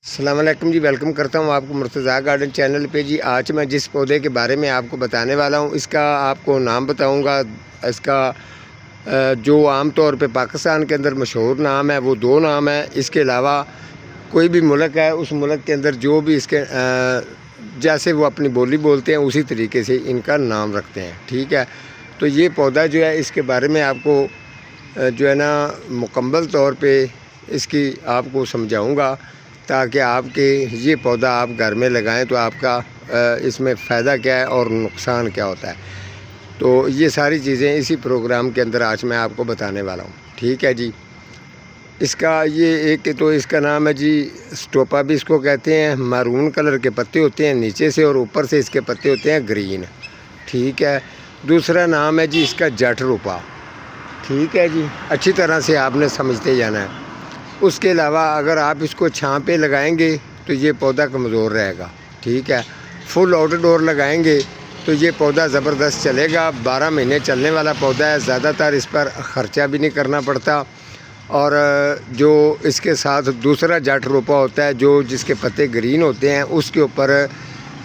السلام علیکم جی، ویلکم کرتا ہوں آپ کو مرتضیٰ گارڈن چینل پہ جی۔ آج میں جس پودے کے بارے میں آپ کو بتانے والا ہوں اس کا آپ کو نام بتاؤں گا۔ اس کا جو عام طور پہ پاکستان کے اندر مشہور نام ہے وہ دو نام ہے۔ اس کے علاوہ کوئی بھی ملک ہے، اس ملک کے اندر جو بھی اس کے جیسے وہ اپنی بولی بولتے ہیں اسی طریقے سے ان کا نام رکھتے ہیں، ٹھیک ہے۔ تو یہ پودا جو ہے اس کے بارے میں آپ کو جو ہے نا مکمل طور پہ اس کی آپ کو سمجھاؤں گا، تاکہ آپ کے یہ پودا آپ گھر میں لگائیں تو آپ کا اس میں فائدہ کیا ہے اور نقصان کیا ہوتا ہے۔ تو یہ ساری چیزیں اسی پروگرام کے اندر آج میں آپ کو بتانے والا ہوں، ٹھیک ہے جی۔ اس کا یہ ایک تو اس کا نام ہے جی سٹوپا بھی اس کو کہتے ہیں۔ مارون کلر کے پتے ہوتے ہیں نیچے سے اور اوپر سے اس کے پتے ہوتے ہیں گرین، ٹھیک ہے۔ دوسرا نام ہے جی اس کا جٹ روپا، ٹھیک ہے جی۔ اچھی طرح سے آپ نے سمجھتے جانا ہے۔ اس کے علاوہ اگر آپ اس کو چھاں پہ لگائیں گے تو یہ پودا کمزور رہے گا، ٹھیک ہے۔ فل آؤٹ ڈور لگائیں گے تو یہ پودا زبردست چلے گا۔ 12 مہینے چلنے والا پودا ہے۔ زیادہ تر اس پر خرچہ بھی نہیں کرنا پڑتا۔ اور جو اس کے ساتھ دوسرا جٹ روپا ہوتا ہے جو جس کے پتے گرین ہوتے ہیں، اس کے اوپر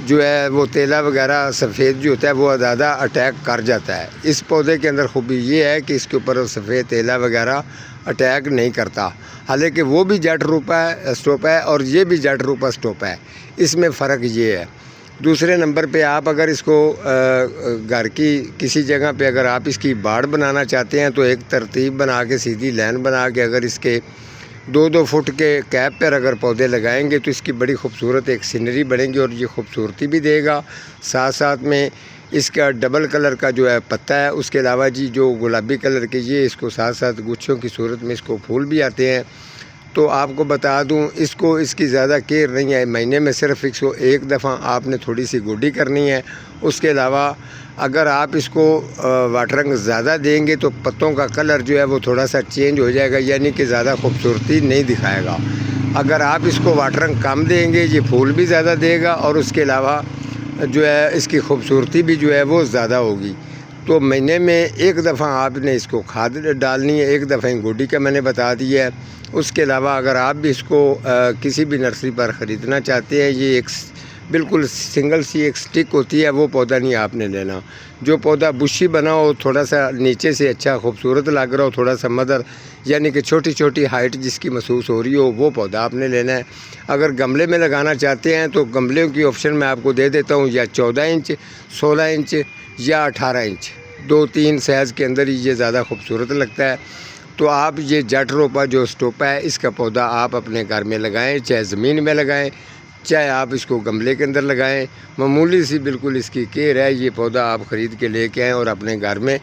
جو ہے وہ تیلا وغیرہ سفید جو ہوتا ہے وہ زیادہ اٹیک کر جاتا ہے۔ اس پودے کے اندر خوبی یہ ہے کہ اس کے اوپر سفید تیلا وغیرہ اٹیک نہیں کرتا، حالانکہ وہ بھی جٹ روپا ہے سٹوپا ہے اور یہ بھی جٹ روپا سٹوپا ہے۔ اس میں فرق یہ ہے۔ دوسرے نمبر پہ آپ اگر اس کو گھر کی کسی جگہ پہ اگر آپ اس کی باڑ بنانا چاہتے ہیں تو ایک ترتیب بنا کے سیدھی لائن بنا کے اگر اس کے 2-2 فٹ کے کیپ پر اگر پودے لگائیں گے تو اس کی بڑی خوبصورت ایک سینری بنے گی اور یہ خوبصورتی بھی دے گا۔ ساتھ ساتھ میں اس کا ڈبل کلر کا جو ہے پتا ہے، اس کے علاوہ جی جو گلابی کلر کے یہ اس کو ساتھ ساتھ گچھوں کی صورت میں اس کو پھول بھی آتے ہیں۔ تو آپ کو بتا دوں اس کی زیادہ کیئر نہیں ہے۔ مہینے میں صرف اس کو ایک دفعہ آپ نے تھوڑی سی گوڈی کرنی ہے۔ اس کے علاوہ اگر آپ اس کو واٹرنگ زیادہ دیں گے تو پتوں کا کلر جو ہے وہ تھوڑا سا چینج ہو جائے گا، یعنی کہ زیادہ خوبصورتی نہیں دکھائے گا۔ اگر آپ اس کو واٹرنگ کم دیں گے یہ پھول بھی زیادہ دے گا اور اس کے علاوہ جو ہے اس کی خوبصورتی بھی جو ہے وہ زیادہ ہوگی۔ تو مہینے میں ایک دفعہ آپ نے اس کو کھاد ڈالنی ہے، ایک دفعہ گوڈی کا میں نے بتا دیا ہے۔ اس کے علاوہ اگر آپ بھی اس کو کسی بھی نرسری پر خریدنا چاہتے ہیں، یہ ایک بالکل سنگل سی ایک سٹک ہوتی ہے، وہ پودا نہیں آپ نے لینا۔ جو پودا بشی بنا ہو، تھوڑا سا نیچے سے اچھا خوبصورت لگ رہا ہو، تھوڑا سا مدر یعنی کہ چھوٹی چھوٹی ہائٹ جس کی محسوس ہو رہی ہو، وہ پودا آپ نے لینا ہے۔ اگر گملے میں لگانا چاہتے ہیں تو گملے کی آپشن میں آپ کو دے دیتا ہوں، یا 14 انچ 16 انچ یا 18 انچ 2-3 سائز کے اندر ہی یہ زیادہ خوبصورت لگتا ہے۔ تو آپ یہ جٹ روپا جو سٹوپا ہے اس کا پودا آپ اپنے گھر میں لگائیں، چاہے زمین میں لگائیں چاہے آپ اس کو گملے کے اندر لگائیں۔ معمولی سی بالکل اس کی کیئر ہے۔ یہ پودا آپ خرید کے لے کے آئیں اور اپنے گھر میں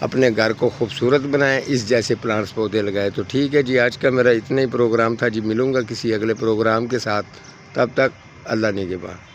اپنے گھر کو خوبصورت بنائیں، اس جیسے پلانٹس پودے لگائیں۔ تو ٹھیک ہے جی، آج کا میرا اتنا ہی پروگرام تھا جی۔ ملوں گا کسی اگلے پروگرام کے ساتھ، تب تک اللہ نگہبان۔